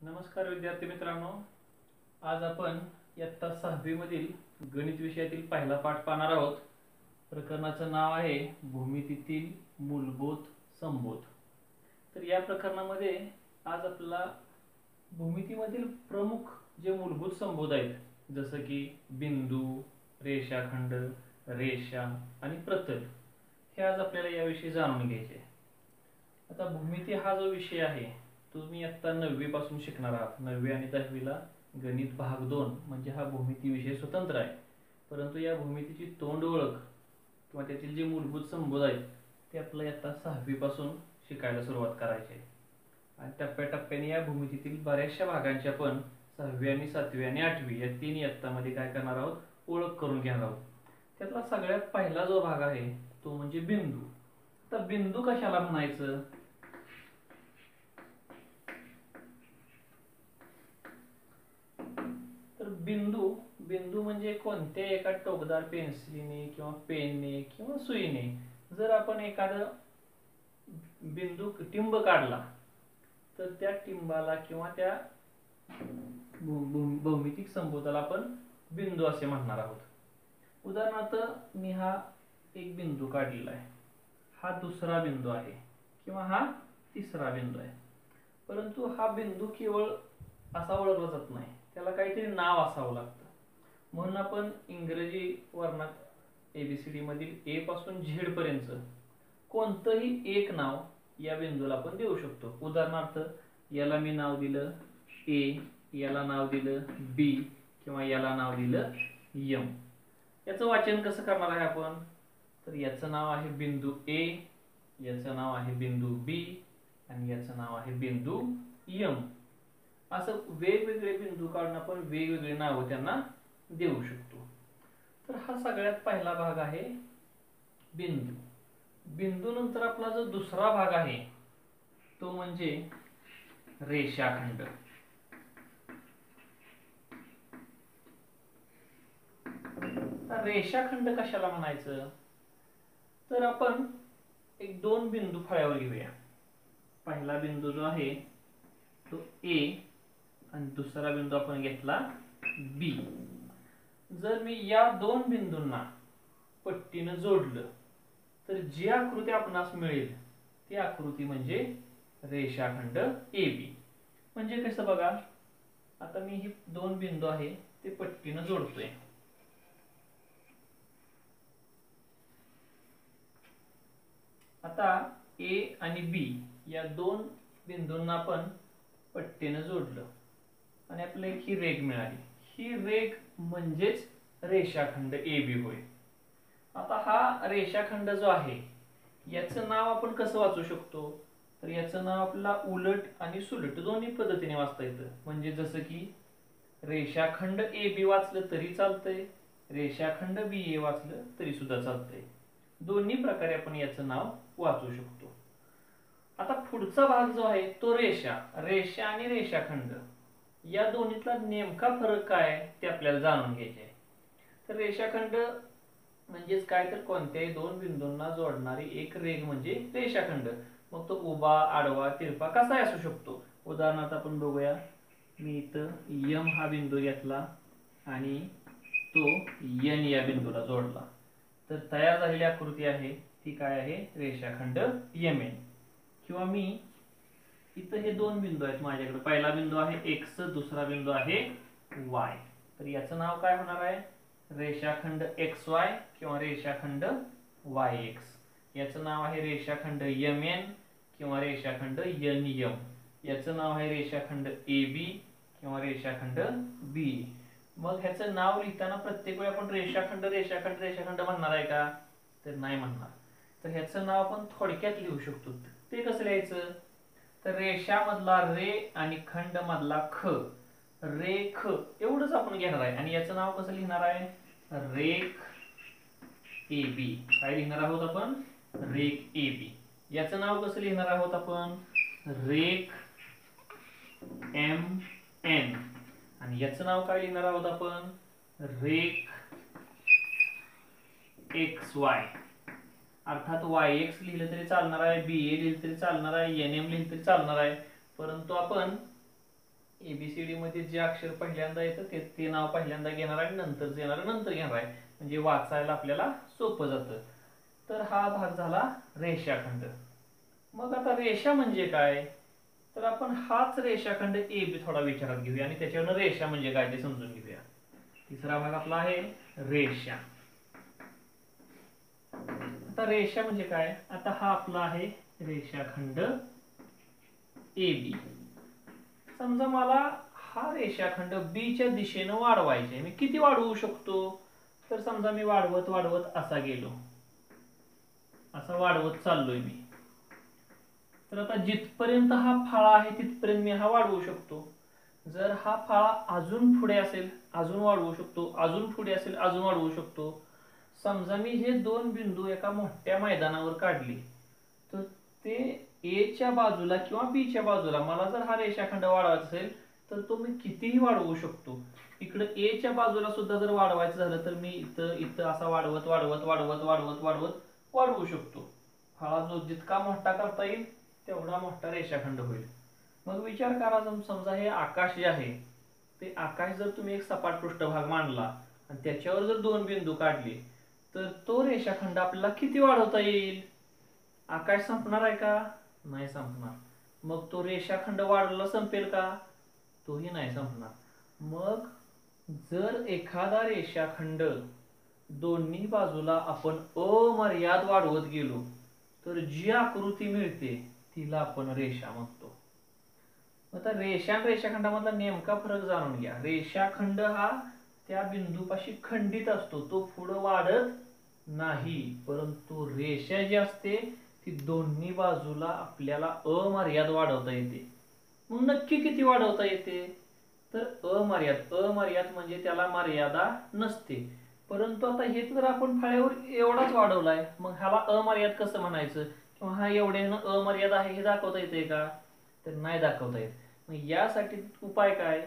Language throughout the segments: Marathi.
नमस्कार विद्यार्थी मित्रांनो, आज आपण इयत्ता 6वी मधील गणित विषयातील पहिला पाठ पाहणार आहोत. प्रकरणाचं नाव आहे भूमितीतील मूलभूत संबोध. तर या प्रकरणामध्ये आज आपल्याला भूमितीमधील प्रमुख जे मूलभूत संबोध आहेत, जसं की बिंदू, रेषाखंड, रेषा आणि प्रतल, हे आज आपल्याला याविषयी जाणून घ्यायचे. आता भूमिती हा जो विषय आहे तुम्ही आता 9वी पासून शिकणार आहात. 9वी आणि 10वीला गणित भाग 2 म्हणजे हा भूमिती विषय स्वतंत्र आहे. परंतु या भूमितीची तोंड ओळख किंवा त्यातील जे मूलभूत संबोध आहेत ते आपल्याला आता 6वी पासून शिकायला सुरुवात करायची आहे. आणि टप्प्याटप्प्याने या भूमितीतील बऱ्याचशा भागांची आपण 6वी आणि 7वी आणि 8वी या 3 इयत्तामध्ये काय करणार आहोत, ओळख करून घेणार आहोत. त्यातला सगळ्यात पहिला जो भाग आहे तो म्हणजे बिंदू. तर बिंदू कशाला म्हणायचं? बिंदू बिंदू म्हणजे कोणत्या एका टोकदार पेन्सिलीने किंवा पेनने किंवा सुईने जर आपण एखादा बिंदू टिंब काढला तर त्या टिंबाला किंवा त्या भौमितिक संबोधाला आपण बिंदू असे म्हणणार आहोत. उदाहरणार्थ मी हा एक बिंदू काढलेला आहे, हा दुसरा बिंदू आहे किंवा हा तिसरा बिंदू आहे. परंतु हा बिंदू केवळ असा ओळखला जात नाही, त्याला काहीतरी नाव असावं लागतं. म्हणून आपण इंग्रजी वर्णात ABCD मधील ए पासून झेड पर्यंत कोणतंही एक नाव या बिंदूला आपण देऊ शकतो. उदाहरणार्थ याला मी नाव दिलं ए, याला नाव दिलं बी किंवा याला नाव दिलं एम. याचं वाचन कसं करणार आहे आपण? तर याचं नाव आहे बिंदू ए, याचं नाव आहे बिंदू बी आणि याचं नाव आहे बिंदू एम. असं वेगवेगळे बिंदू काढून आपण वेगवेगळे नाव त्यांना देऊ शकतो. तर हा सगळ्यात पहिला भाग आहे बिंदू. बिंदू नंतर आपला जो दुसरा भाग आहे तो म्हणजे रेषाखंड. रेषाखंड कशाला म्हणायचं? तर आपण एक दोन बिंदू फळ्यावर घेऊया. पहिला बिंदू जो आहे तो ए आणि दुसरा बिंदू आपण घेतला बी. जर मी या दोन बिंदूंना पट्टीने जोडलं तर जी आकृती आपणास मिळेल ती आकृती म्हणजे रेषाखंड AB. म्हणजे कसं बघा, आता मी ही दोन बिंदू आहे ते पट्टीने जोडतोय. आता A आणि B या दोन बिंदूंना आपण पट्टीने जोडलं आणि आपल्याला ही रेघ मिळाली. ही रेघ म्हणजेच रेषाखंड AB होय. आता हा रेषाखंड जो आहे याचं नाव आपण कसं वाचू शकतो? तर याचं नाव आपल्याला उलट आणि सुलट दोन्ही पद्धतीने वाचता येतं. म्हणजे जसं की रेषाखंड AB वाचलं तरी चालतंय, रेषाखंड BA वाचलं तरी सुद्धा चालतंय. दोन्ही प्रकारे आपण याचं नाव वाचू शकतो. आता पुढचा भाग जो आहे तो रेषा. रेषा आणि रेषाखंड या दोन्हीतला नेमका फरक काय ते आपल्याला जाणून घ्यायचे आहे. तर रेषाखंड म्हणजेच काय, तर कोणत्याही दोन बिंदूंना जोडणारी एक रेघ म्हणजे रेषाखंड. मग तो उभा, आडवा, तिरपा कसाही असू शकतो. उदाहरणार्थ आपण बघूया, मी इथं एम हा बिंदू घेतला आणि तो एन या बिंदूला जोडला तर तयार झालेली आकृती आहे ती काय आहे? रेषाखंड MN. किंवा मी इथं हे दोन बिंदू आहेत माझ्याकडे, पहिला बिंदू आहे X, दुसरा बिंदू आहे Y. तर याचं नाव काय होणार आहे? रेषाखंड XY किंवा रेषाखंड YX. याचं नाव आहे रेषाखंड MN किंवा रेषाखंड NM. याचं नाव आहे रेषाखंड AB किंवा रेषाखंड BE. मग ह्याचं नाव लिहिताना प्रत्येक वेळी आपण रेषाखंड रेषाखंड रेषाखंड म्हणणार आहे का? तर नाही म्हणणार. तर ह्याचं नाव आपण थोडक्यात लिहू शकतो. ते कसं लिहायचं? तर रेषा मधला रे आणि खंड मधला ख, रेख एवढंच आपण घेणार आहे. आणि याचं नाव कसं लिहिणार आहे? रेख AB. काय लिहिणार आहोत आपण? रेख AB. याचं नाव कसं लिहिणार आहोत आपण? रेख MN. आणि याचं नाव काय लिहिणार आहोत आपण? रेख XY. अर्थात YX लिहिलं तरी चालणार आहे, BA लिहिलं तरी चालणार आहे, NM लिहिलं तरी चालणार आहे. परंतु आपण ABCD मध्ये जे अक्षर पहिल्यांदा येतं ते नाव पहिल्यांदा घेणार आहे, नंतर येणार नंतर घेणार आहे, म्हणजे वाचायला आपल्याला सोपं जातं. तर हा भाग झाला रेषाखंड. मग आता रेषा म्हणजे काय, तर आपण हाच रेषाखंड AB थोडा विचारात घेऊया आणि त्याच्यावरून रेषा म्हणजे काय ते समजून घेऊया. तिसरा भाग आपला आहे रेषा. आता रेषा म्हणजे काय, आता हा आपला आहे रेषाखंड AB. समजा मला हा रेषाखंड B च्या दिशेने वाढवायचा आहे. मी किती वाढवू शकतो, तर समजा मी वाढवत वाढवत असा गेलो, असा वाढवत चाललोय मी, तर आता जिथपर्यंत हा फाळा आहे तिथपर्यंत मी हा वाढवू शकतो. जर हा फाळा अजून पुढे असेल अजून वाढवू शकतो, अजून पुढे असेल अजून वाढवू शकतो. समजा मी हे दोन बिंदू एका मोठ्या मैदानावर काढले, तर ते A च्या बाजूला किंवा B च्या बाजूला मला जर हा रेषाखंड वाढवायचा असेल तर तो मी कितीही वाढवू शकतो. इकडे A च्या बाजूला सुद्धा जर वाढवायचं झालं तर मी इथं इथं असा वाढवत वाढवत वाढवत वाढवत वाढवत वाढवू शकतो. फाळा जो जितका मोठा करता येईल तेवढा मोठा रेषाखंड होईल. मग विचार करा, समजा हे आकाश जे आहे ते आकाश जर तुम्ही एक सपाट पृष्ठभाग मांडला आणि त्याच्यावर जर दोन बिंदू काढले तर तो रेषाखंड आपल्याला किती वाढवता येईल. आकाश संपणार आहे का, नाही संपणार. मग तो रेषाखंड वाढवला संपेल का, तोही नाही संपणार. मग जर एखादा रेषाखंड दोन्ही बाजूला आपण अमर्याद वाढवत गेलो तर जी आकृती मिळते तिला आपण रेषा म्हणतो. आता रेषा आणि रेषाखंडामधला नेमका फरक जाणून घ्या. रेषाखंड हा त्या बिंदूपाशी खंडित असतो, तो पुढे वाढत नाही. परंतु रेषा जी असते ती दोन्ही बाजूला आपल्याला अमर्याद वाढवता येते. मग नक्की किती वाढवता येते, तर अमर्याद. अमर्याद म्हणजे त्याला मर्यादा नसते. परंतु आता हे जर आपण फळ्यावर एवढाच वाढवलाय, मग ह्याला अमर्याद कसं म्हणायचं, किंवा हा एवढ्यानं अमर्याद आहे हे दाखवता येते का, तर नाही दाखवता येत. मग यासाठी उपाय काय,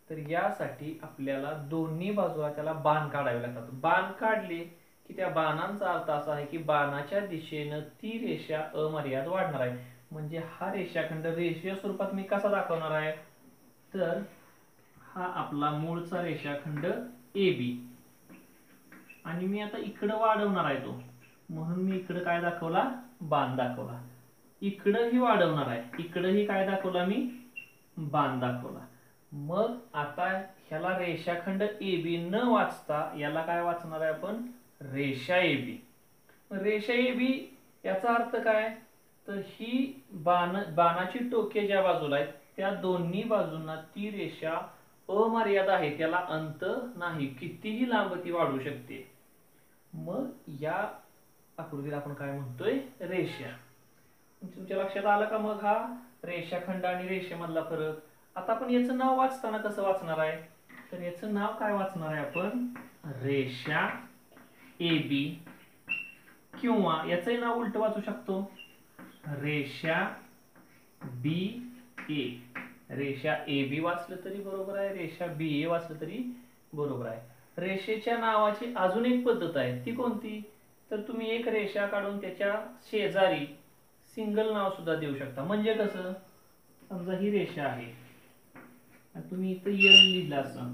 तर यासाठी आपल्याला दोन्ही बाजूला त्याला बाण काढावे लागतात. बाण काढले की त्या बाणांचा अर्थ असा आहे की बाणाच्या दिशेनं ती रेषा अमर्याद वाढणार आहे. म्हणजे हा रेषाखंड रेषीय स्वरूपात मी कसा दाखवणार आहे, तर हा आपला मूळचा रेषाखंड AB आणि मी आता इकडं वाढवणार आहे तो, म्हणून मी इकडं काय दाखवला, बाण दाखवला. इकडंही वाढवणार आहे, इकडंही काय दाखवला मी, बाण दाखवला. मग आता ह्याला रेषाखंड AB न वाचता याला काय वाचणार आहे आपण, रेषा AB. रेषा AB याचा अर्थ काय, तर ही बाणाची टोके ज्या बाजूला आहेत त्या दोन्ही बाजूंना ती रेषा अमर्याद आहे, त्याला अंत नाही, कितीही लांब ती वाढू शकते. मग या आकृतीला आपण काय म्हणतोय, रेषा. तुमच्या लक्षात आलं का मग हा रेषाखंड आणि रेषेमधला फरक. आता आपण याचं नाव वाचताना कसं वाचणार आहे, तर याचं नाव काय वाचणार आहे आपण, रेषा AB, किंवा याचंही नाव उलट वाचू शकतो, रेषा BA. रेषा AB वाचलं तरी बरोबर आहे, रेषा BA वाचलं तरी बरोबर आहे. रेषेच्या नावाची अजून एक पद्धत आहे, ती कोणती, तर तुम्ही एक रेषा काढून त्याच्या शेजारी सिंगल नाव सुद्धा देऊ शकता. म्हणजे कसं, समजा ही रेषा आहे आणि तुम्ही इथं L लिहिलं असं,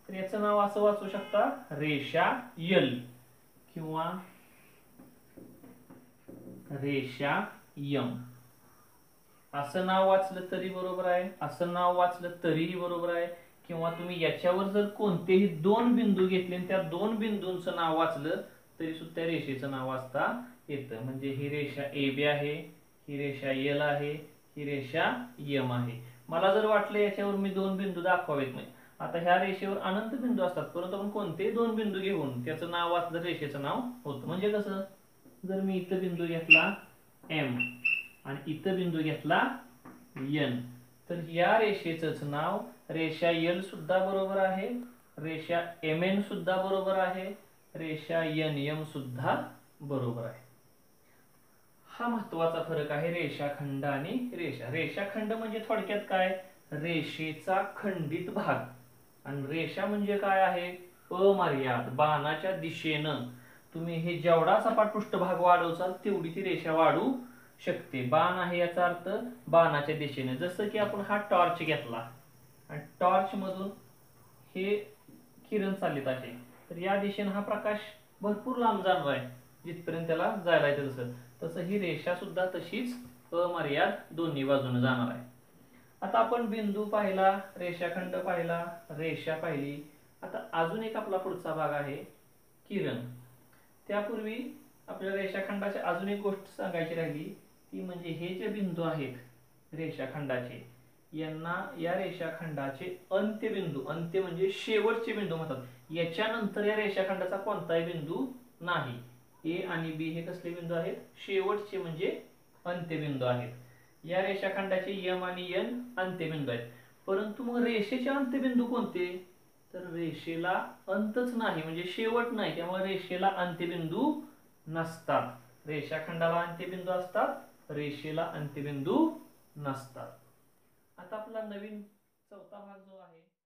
तर याचं नाव असं वाचू शकता, रेषा L किंवा रेषा M. असं नाव वाचलं तरी बरोबर आहे, असं नाव वाचलं तरीही बरोबर आहे. किंवा तुम्ही याच्यावर जर कोणतेही दोन बिंदू घेतले आणि त्या दोन बिंदूंचं नाव वाचलं तरी सुद्धा रेषेचं नाव वाचता येतं. म्हणजे ही रेषा AB आहे, ही रेषा L आहे, ही रेषा M आहे. मला जर वाटलं याच्यावर मी दोन बिंदू दाखवावेत नाही, आता ह्या रेषेवर अनंत बिंदू असतात, परंतु आपण कोणतेही दोन बिंदू घेऊन त्याचं नाव वाचलं रेषेचं नाव होतं. म्हणजे कसं, जर मी इथं बिंदू घेतला M आणि इथं बिंदू घेतला N, तर या रेषेचंच नाव रेषा L सुद्धा बरोबर आहे, रेषा MN सुद्धा बरोबर आहे, रेषा NM सुद्धा बरोबर आहे. हा महत्वाचा फरक आहे रेषाखंड आणि रेषा. रेषाखंड म्हणजे थोडक्यात काय, रेषेचा खंडित भाग, आणि रेषा म्हणजे काय आहे, अमर्याद. बाणाच्या दिशेनं तुम्ही हे जेवढा सपाट पृष्ठभाग वाढवचाल तेवढी ती रेषा वाढू शकते. बाण आहे याचा अर्थ बाणाच्या दिशेने. जसं की आपण हा टॉर्च घेतला आणि टॉर्च मधून हे किरण चालत आहे, तर या दिशेने हा प्रकाश भरपूर लांब जाणार आहे, जिथपर्यंत त्याला जायला येतं तसं तसं ही रेषा सुद्धा तशीच अमर्याद दोन्ही बाजूने जाणार आहे. आता आपण बिंदू पाहिला, रेषाखंड पाहिला, रेषा पाहिली. आता अजून एक आपला पुढचा भाग आहे किरण. त्यापूर्वी आपल्या रेषाखंडाची अजून एक गोष्ट सांगायची राहिली, ती म्हणजे हे जे बिंदू आहेत रेषाखंडाचे, यांना या रेषाखंडाचे अंत्यबिंदू, अंत्य म्हणजे शेवटचे बिंदू म्हणतात. याच्यानंतर या रेषाखंडाचा कोणताही बिंदू नाही. ए आणि बी हे कसले बिंदू आहेत? शेवटचे म्हणजे अंत्यबिंदू आहेत. या रेषाखंडाचे यम आणि एन अंत्यबिंदू आहेत. परंतु मग रेषेचे अंत्यबिंदू कोणते? तर रेषेला अंतच नाही म्हणजे शेवट नाही, त्यामुळे रेषेला अंत्यबिंदू नसतात. रेषाखंडाला अंत्यबिंदू असतात, रेषेला अंत्यबिंदू नसतात. आता आपला नवीन चौथा भाग जो आहे